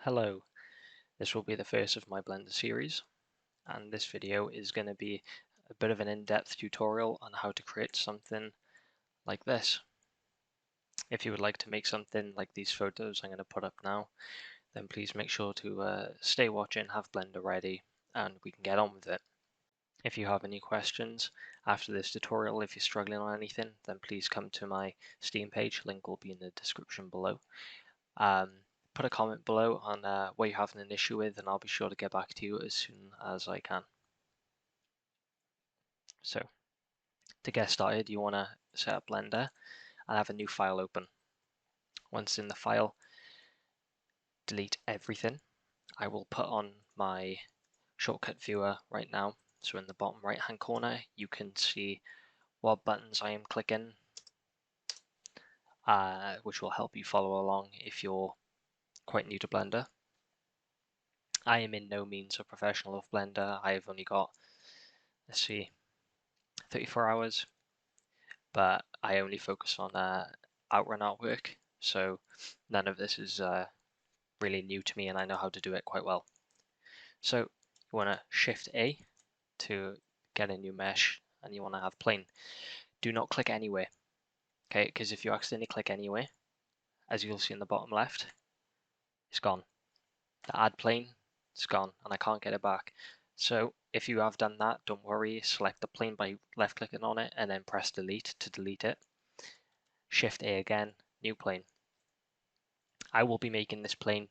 Hello, this will be the first of my Blender series, and this video is going to be a bit of an in-depth tutorial on how to create something like this. If you would like to make something like these photos I'm going to put up now, then please make sure to stay watching, have Blender ready, and we can get on with it. If you have any questions after this tutorial, if you're struggling on anything, then please come to my Steam page, link will be in the description below. Put a comment below on what you're having an issue with, and I'll be sure to get back to you as soon as I can. So, to get started, you want to set up Blender and have a new file open. Once in the file, delete everything. I will put on my shortcut viewer right now. So in the bottom right hand corner, you can see what buttons I am clicking, which will help you follow along if you're quite new to Blender. I am in no means a professional of Blender. I have only got, let's see, 34 hours, but I only focus on Outrun artwork, so none of this is really new to me, and I know how to do it quite well. So you want to Shift A to get a new mesh, and you want to have plane. Do not click anywhere, okay? Because if you accidentally click anywhere, as you'll see in the bottom left, it's gone. The add plane, it's gone, and I can't get it back. So if you have done that, don't worry. Select the plane by left clicking on it, and then press delete to delete it. Shift A again, new plane. I will be making this plane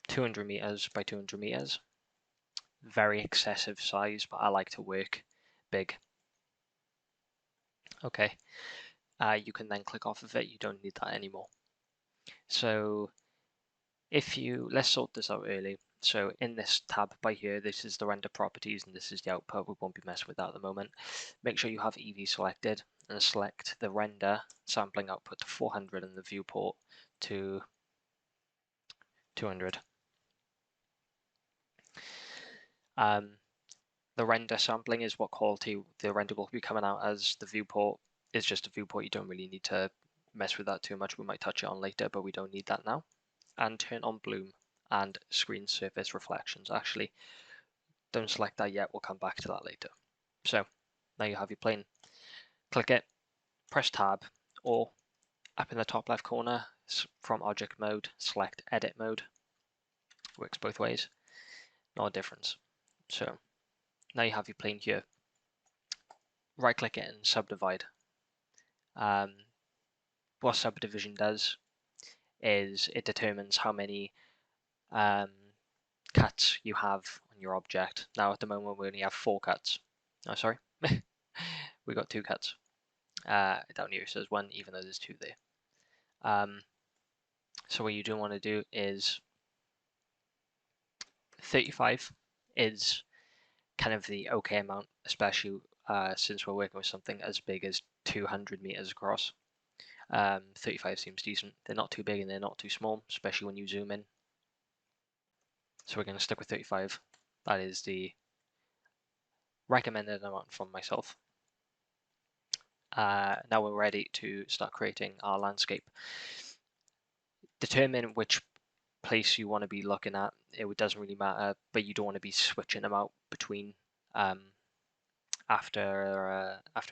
200 meters by 200 meters. Very excessive size, but I like to work big. Okay, you can then click off of it. You don't need that anymore. So let's sort this out early. So in this tab by here, this is the render properties and this is the output. We won't be messing with that at the moment. Make sure you have Eevee selected and select the render sampling output to 400 and the viewport to 200. The render sampling is what quality the render will be coming out as. The viewport is just a viewport. You don't really need to mess with that too much. We might touch it on later, but we don't need that now. And turn on bloom and screen surface reflections. Actually, don't select that yet. We'll come back to that later. So now you have your plane. Click it, press tab, or up in the top left corner from object mode, select edit mode. Works both ways. No difference. So now you have your plane here. Right click it and subdivide. What subdivision does is it determines how many cuts you have on your object. Now at the moment we only have 4 cuts. Oh, sorry. We got 2 cuts. Down here it says 1, even though there's 2 there. So what you do want to do is 35 is kind of the okay amount, especially since we're working with something as big as 200 meters across. 35 seems decent. They're not too big and they're not too small, especially when you zoom in. So we're going to stick with 35. That is the recommended amount from myself. Now we're ready to start creating our landscape. Determine which place you want to be looking at. It doesn't really matter, but you don't want to be switching them out between after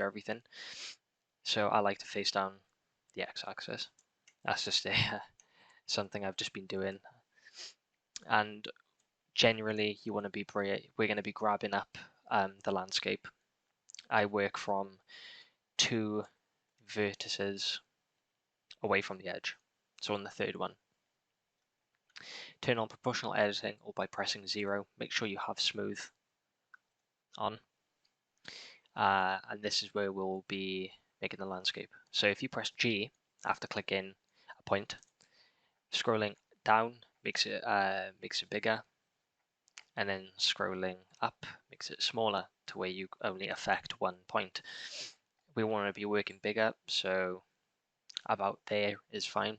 everything. So I like to face down the x-axis. That's just something I've just been doing. And generally, you want to be we're going to be grabbing up the landscape. I work from 2 vertices away from the edge. So on the 3rd one, turn on proportional editing or by pressing 0. Make sure you have smooth on. And this is where we'll be making the landscape. So if you press G after clicking a point, scrolling down makes it bigger, and then scrolling up makes it smaller to where you only affect 1 point. We want to be working bigger, so about there is fine.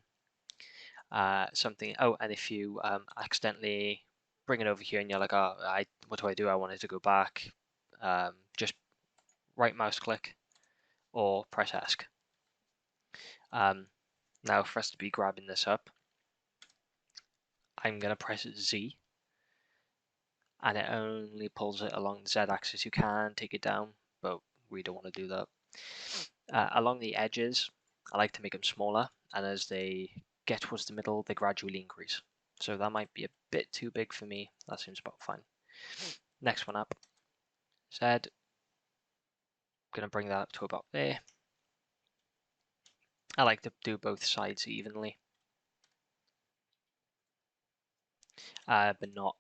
And if you accidentally bring it over here and you're like, oh, what do? I want it to go back. Just right mouse click or press ESC. Now for us to be grabbing this up, I'm going to press Z, and it only pulls it along the Z-axis. You can take it down, but we don't want to do that. Along the edges, I like to make them smaller, and as they get towards the middle, they gradually increase. So that might be a bit too big for me. That seems about fine. Next one up, Z. I'm going to bring that up to about there. I like to do both sides evenly, but not,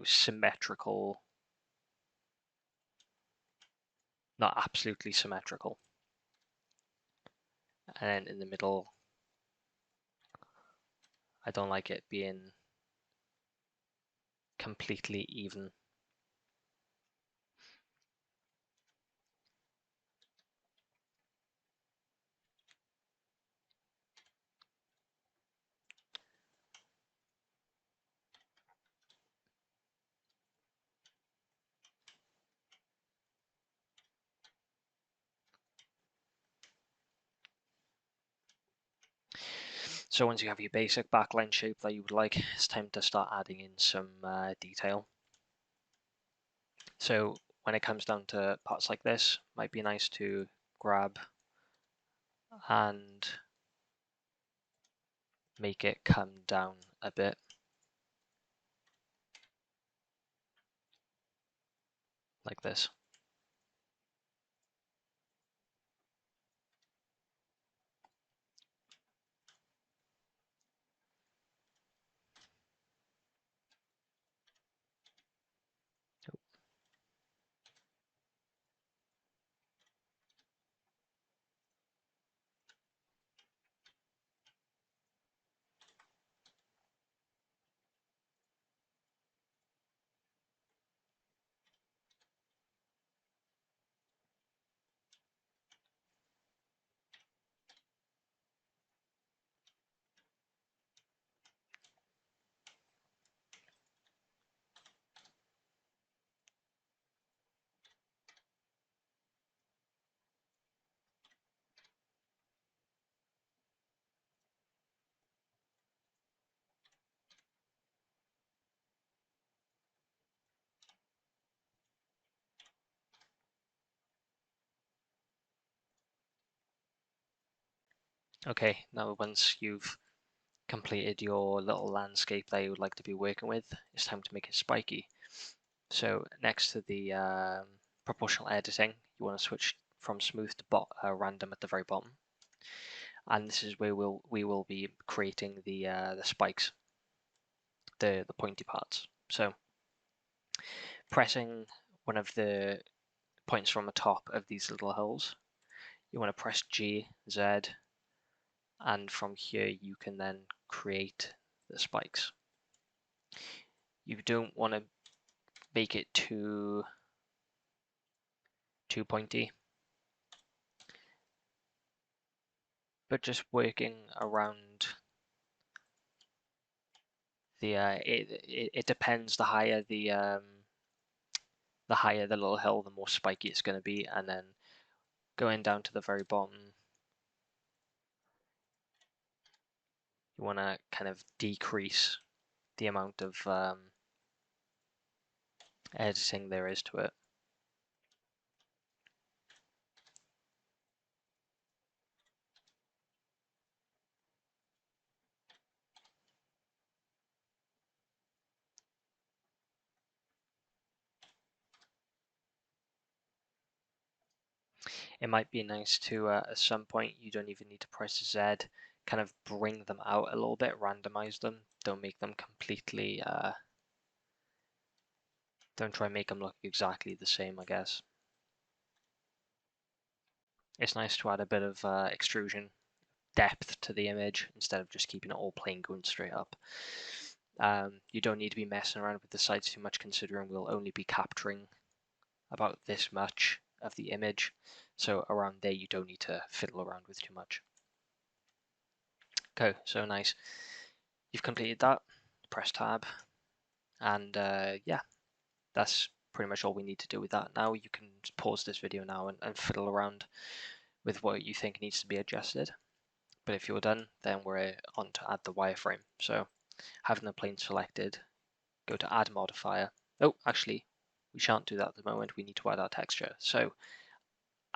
symmetrical, not absolutely symmetrical. And then in the middle, I don't like it being completely even. So once you have your basic backline shape that you would like, it's time to start adding in some detail. So when it comes down to parts like this, it might be nice to grab and make it come down a bit, like this. Okay, now once you've completed your little landscape that you would like to be working with, it's time to make it spiky. So next to the proportional editing, you want to switch from smooth to random at the very bottom, and this is where we will be creating the spikes, the pointy parts. So pressing one of the points from the top of these little holes, you want to press G, Z, and from here you can then create the spikes. You don't want to make it too pointy, but just working around the it depends. The higher the little hill, the more spiky it's going to be, and then going down to the very bottom, you want to kind of decrease the amount of editing there is to it. It might be nice to, at some point, you don't even need to press Z, kind of bring them out a little bit, randomize them. Don't make them completely, don't try and make them look exactly the same, I guess. It's nice to add a bit of extrusion depth to the image instead of just keeping it all plain going straight up. You don't need to be messing around with the sides too much, considering we'll only be capturing about this much of the image. So around there, you don't need to fiddle around with too much. Okay, so nice. You've completed that. Press tab, and yeah, that's pretty much all we need to do with that. Now you can pause this video now and fiddle around with what you think needs to be adjusted. But if you're done, then we're on to add the wireframe. So Having the plane selected, go to add modifier. Oh, actually, we shan't do that at the moment. We need to add our texture. So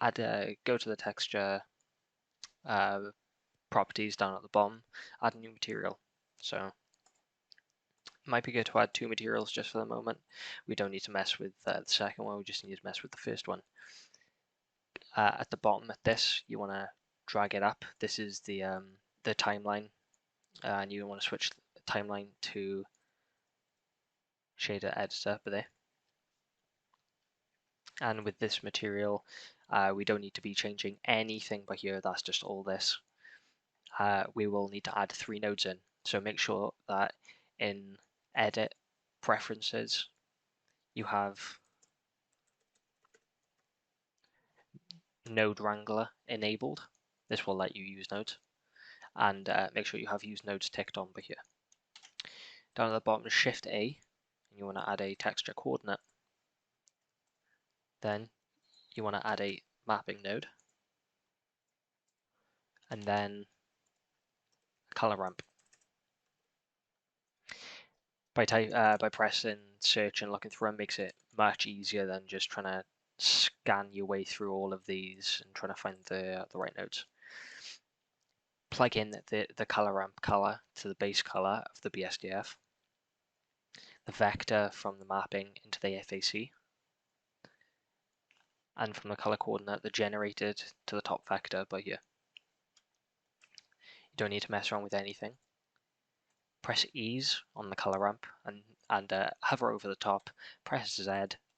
go to the texture properties down at the bottom, add a new material. So it might be good to add 2 materials just for the moment. We don't need to mess with the second one, we just need to mess with the first one. At the bottom at this, you want to drag it up. This is the timeline, and you want to switch the timeline to shader editor over there. And with this material, we don't need to be changing anything by here, that's just all this. We will need to add 3 nodes in. So make sure that in edit preferences, you have node wrangler enabled. This will let you use nodes. And make sure you have use nodes ticked on by here. Down at the bottom, Shift A, and you want to add a texture coordinate. Then you want to add a mapping node, and then a color ramp. By pressing search and looking through them makes it much easier than just trying to scan your way through all of these and trying to find the right nodes. Plug in the color ramp color to the base color of the BSDF, the vector from the mapping into the FAC, and from the color coordinate the generated to the top vector by here. You don't need to mess around with anything. Press ease on the color ramp and hover over the top, press Z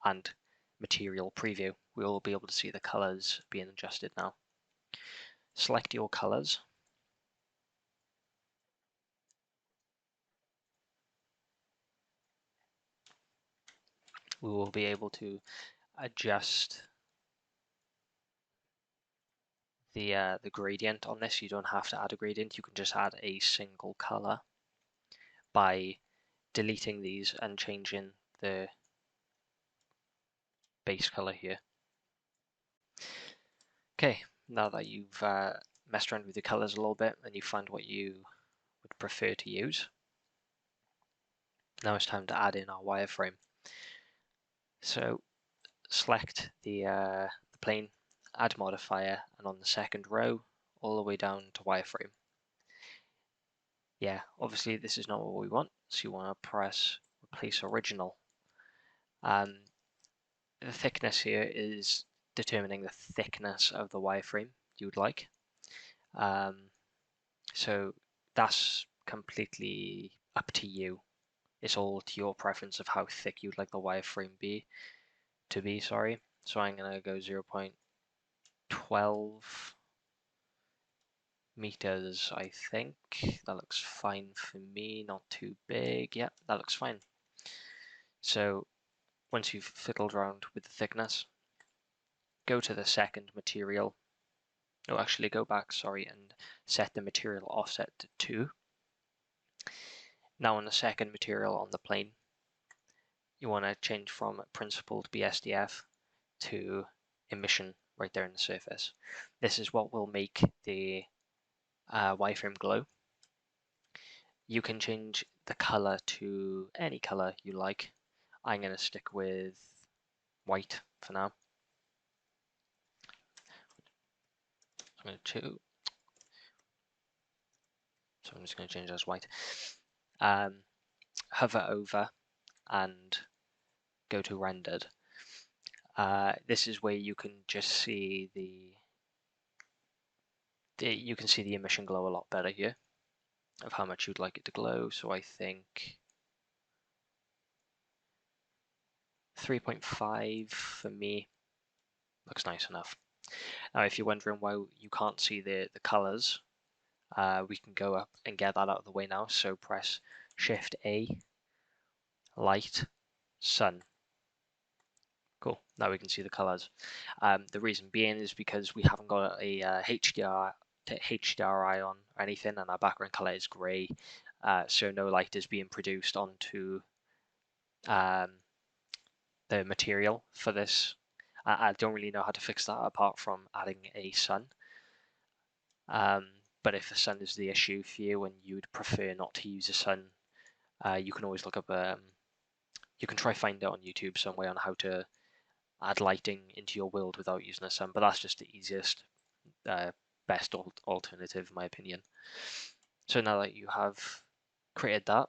and material preview. We will be able to see the colors being adjusted now. Select your colors. We will be able to adjust the gradient on this. You don't have to add a gradient, you can just add a single color by deleting these and changing the base color here. Okay, now that you've messed around with the colors a little bit and you find what you would prefer to use, now it's time to add in our wireframe. So select the plane, add modifier, and on the second row, all the way down to wireframe. Yeah, obviously this is not what we want, so you want to press replace original. The thickness here is determining the thickness of the wireframe you would like. So that's completely up to you. It's all to your preference of how thick you'd like the wireframe to be. So I'm gonna go 0.12 meters. I think that looks fine for me. Not too big. Yeah, that looks fine. So once you've fiddled around with the thickness, go to the second material. Oh, actually go back, sorry, and set the material offset to 2. Now on the second material on the plane, you want to change from principled BSDF to emission right there in the surface. This is what will make the wireframe glow. You can change the color to any color you like. I'm going to stick with white for now. I'm just going to change it as white. Hover over and go to rendered. This is where you can just see you can see the emission glow a lot better here of how much you'd like it to glow. So I think 3.5 for me looks nice enough. Now if you're wondering why you can't see the colors, we can go up and get that out of the way now. So press Shift A, light, sun. Cool, now we can see the colors. The reason being is because we haven't got a HDRI on or anything, and our background color is grey, so no light is being produced onto the material for this. I don't really know how to fix that apart from adding a sun. But if the sun is the issue for you and you would prefer not to use a sun, You can always look up, you can try find it on YouTube some way on how to add lighting into your world without using a sun, but that's just the easiest, best alternative in my opinion. So now that you have created that,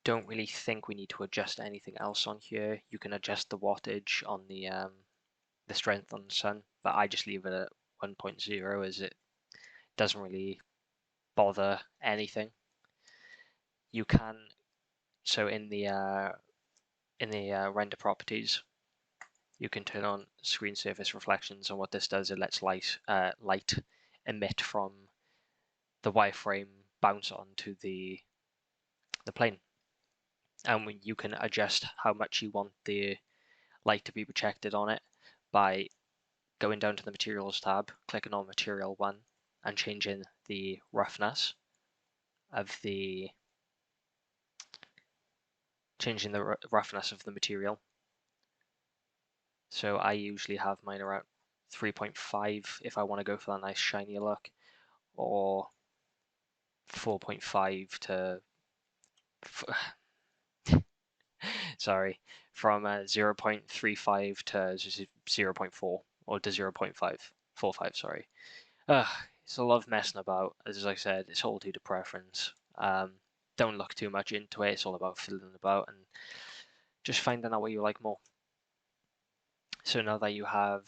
don't really think we need to adjust anything else on here. You can adjust the wattage on the strength on the sun, but I just leave it at 1.0 as it doesn't really bother anything. You can, so in the render properties, you can turn on screen surface reflections, and what this does, it lets light emit from the wireframe bounce onto the plane, and you can adjust how much you want the light to be projected on it by going down to the materials tab, clicking on material 1, and changing the roughness of the material. So I usually have mine around 3.5 if I want to go for that nice shiny look, or 4.5 to sorry, from 0.35 to 0.4 or to 0.545. Sorry. It's a lot of messing about. As I said, it's all due to preference. Don't look too much into it. It's all about fiddling about and just finding out what you like more. So now that you have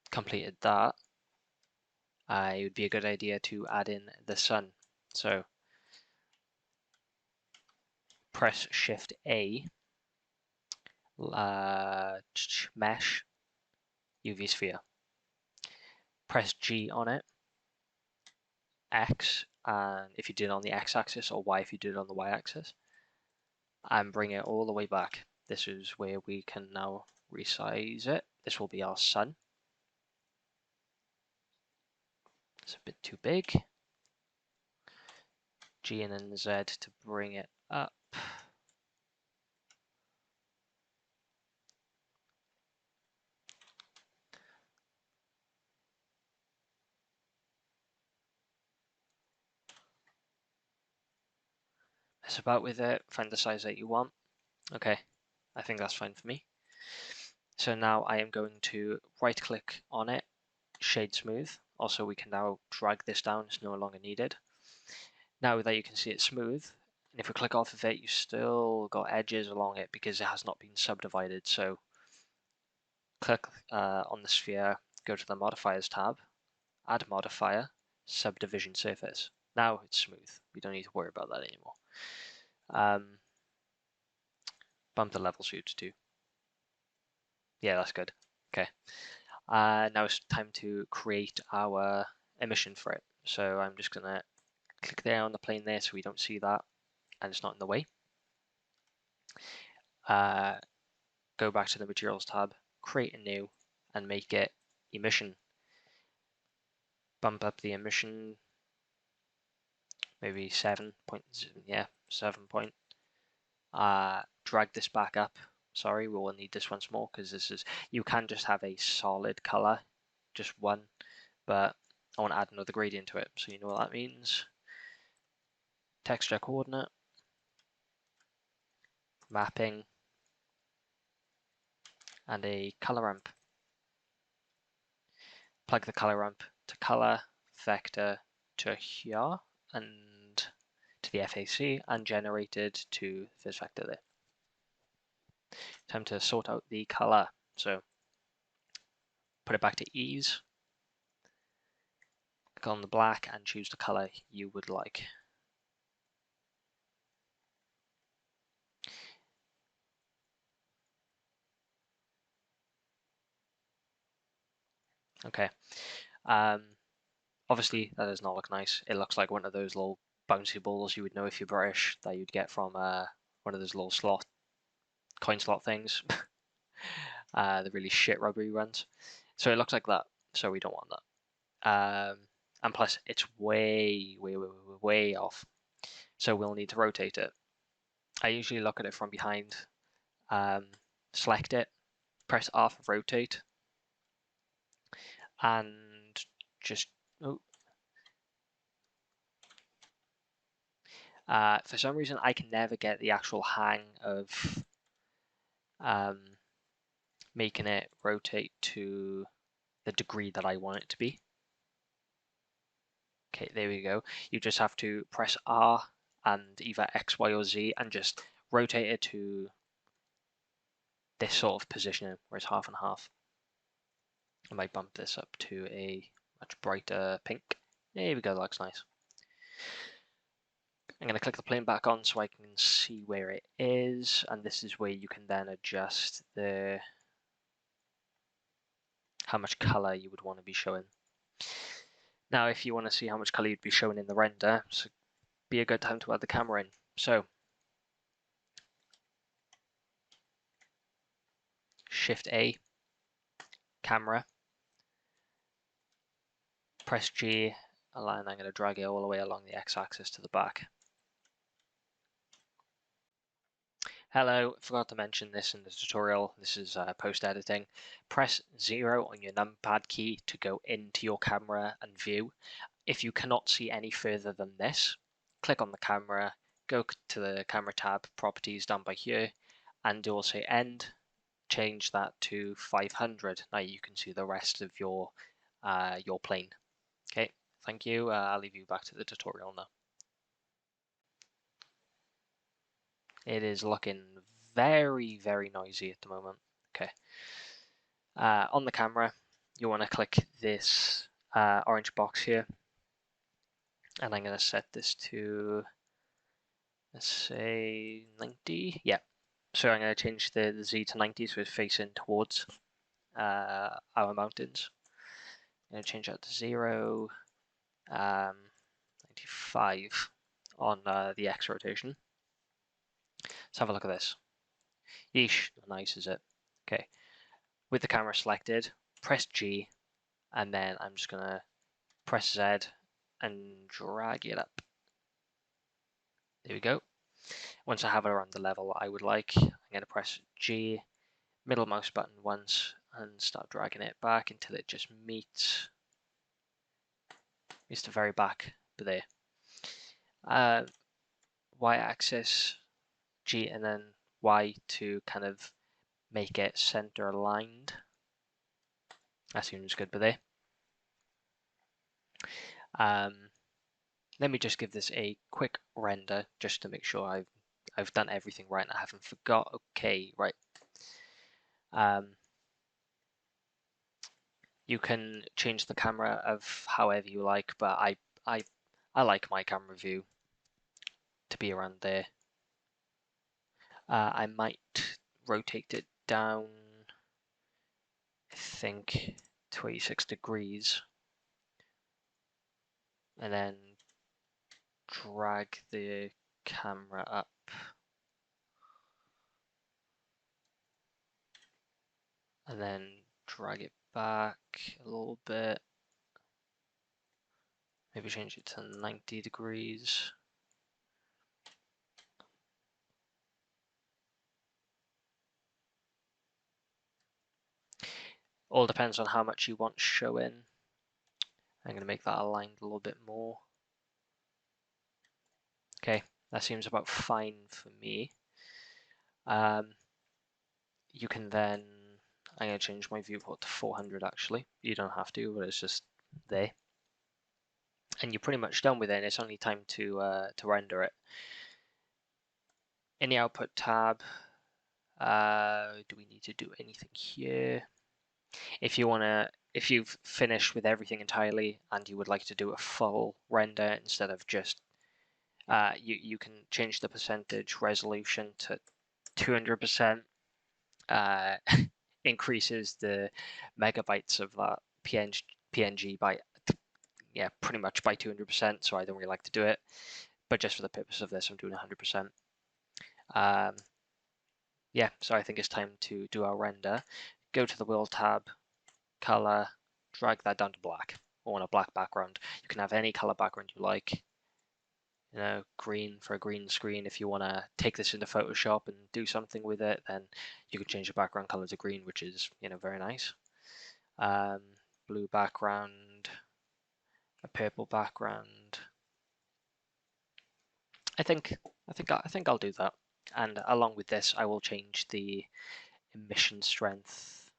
completed that, it would be a good idea to add in the sun. So press Shift A, mesh, UV sphere. Press G on it, X, and if you did it on the X-axis, or Y if you did it on the Y-axis, and bring it all the way back. This is where we can now resize it. This will be our sun. It's a bit too big. G and then Z to bring it up. Mess about with it, find the size that you want. Okay, I think that's fine for me. So now I am going to right click on it, shade smooth. Also, we can now drag this down, it's no longer needed. Now that you can see it smooth, and if we click off of it, you still got edges along it because it has not been subdivided. So click on the sphere, go to the modifiers tab, add modifier, subdivision surface. Now it's smooth. We don't need to worry about that anymore. Bump the level suit to 2. Yeah, that's good. Okay. Now it's time to create our emission for it. So I'm just gonna click there on the plane there so we don't see that and it's not in the way. Go back to the materials tab, create a new, and make it emission. Bump up the emission, maybe 7 point, yeah, 7 point. Drag this back up. Sorry, we will need this once more because this is, you can just have a solid color, just one, but I want to add another gradient to it. So you know what that means. Texture coordinate, mapping, and a color ramp. Plug the color ramp to color vector to here and to the FAC and generated to this vector there. Time to sort out the color. So put it back to ease, click on the black and choose the color you would like. Okay. Obviously that does not look nice. It looks like one of those little bouncy balls you would know if you're British that you'd get from one of those little coin slot things. The really shit rugby ones. So it looks like that. So we don't want that. And plus it's way off. So we'll need to rotate it. I usually look at it from behind, select it, press R for rotate, and just For some reason, I can never get the actual hang of making it rotate to the degree that I want it to be. Okay, there we go. You just have to press R and either X, Y, or Z and just rotate it to this sort of positioning where it's half and half. I might bump this up to a much brighter pink. There we go, that looks nice. I'm going to click the plane back on so I can see where it is, and this is where you can then adjust how much color you would want to be showing. Now, if you want to see how much color you'd be showing in the render, so be a good time to add the camera in. So, Shift A, camera, press G, and I'm going to drag it all the way along the x-axis to the back. Hello, forgot to mention this in the tutorial. This is post-editing. Press 0 on your numpad key to go into your camera and view. If you cannot see any further than this, click on the camera, go to the camera tab, properties down by here, and it will say end. Change that to 500. Now you can see the rest of your plane. Okay, thank you. I'll leave you back to the tutorial now. It is looking very, very noisy at the moment. Okay. On the camera, you want to click this orange box here, and I'm going to set this to, let's say, 90. Yeah. So I'm going to change the Z to 90 so it's facing towards our mountains. I'm going to change that to 0, 95 on the X rotation. Let's have a look at this. Yeesh, how nice is it? Okay. With the camera selected, press G, and then I'm just going to press Z and drag it up. There we go. Once I have it around the level I would like, I'm going to press G, middle mouse button once, and start dragging it back until it just meets the very back, but there. Y-axis, G, and then Y to kind of make it center aligned. That seems good, but there. Let me just give this a quick render just to make sure I've done everything right and I haven't forgot. Okay, right. You can change the camera of however you like, but I like my camera view to be around there. I might rotate it down, I think 26 degrees, and then drag the camera up. And then drag it back a little bit. Maybe change it to 90 degrees. All depends on how much you want showing. I'm going to make that aligned a little bit more. Okay, that seems about fine for me. You can then, I'm going to change my viewport to 400 actually. You don't have to, but it's just there. And you're pretty much done with it, and it's only time to render it. In the output tab, do we need to do anything here? If you've finished with everything entirely and you would like to do a full render instead of just, you can change the percentage resolution to 200%. Increases the megabytes of that PNG by, yeah, pretty much by 200%. So I don't really like to do it, but just for the purpose of this, I'm doing 100%. Yeah, so I think it's time to do our render. Go to the world tab, color, drag that down to black, or on a black background. You can have any color background you like. You know, green for a green screen. If you want to take this into Photoshop and do something with it, then you can change the background color to green, which is, you know, very nice. Blue background, a purple background. I think I'll do that. And along with this, I will change the emission strength.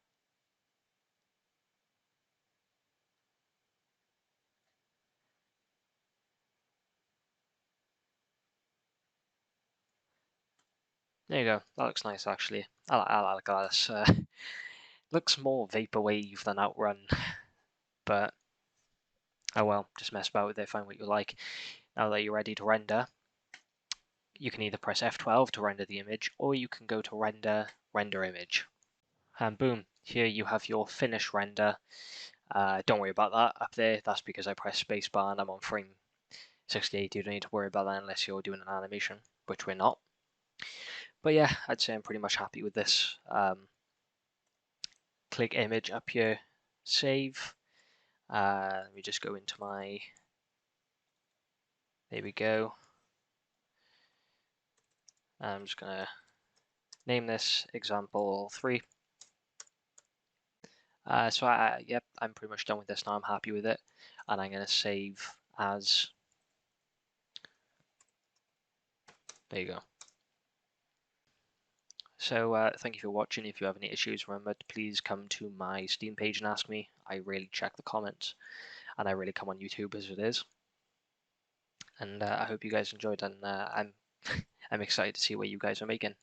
There you go. That looks nice, actually. I like that. Looks more Vaporwave than Outrun, but oh well, just mess about with it, find what you like. Now that you're ready to render, you can either press F12 to render the image, or you can go to Render, Render Image. And boom, here you have your finished render. Don't worry about that up there, that's because I pressed spacebar and I'm on frame 68. You don't need to worry about that unless you're doing an animation, which we're not. But yeah, I'd say I'm pretty much happy with this. Click image up here, save. Let me just go into my, there we go. I'm just gonna name this example 3. Yep, I'm pretty much done with this now. I'm happy with it, and I'm gonna save as. There you go. So thank you for watching. If you have any issues, remember to please come to my Steam page and ask me. I really check the comments, and I really come on YouTube as it is. And I hope you guys enjoyed, and I'm I'm excited to see what you guys are making.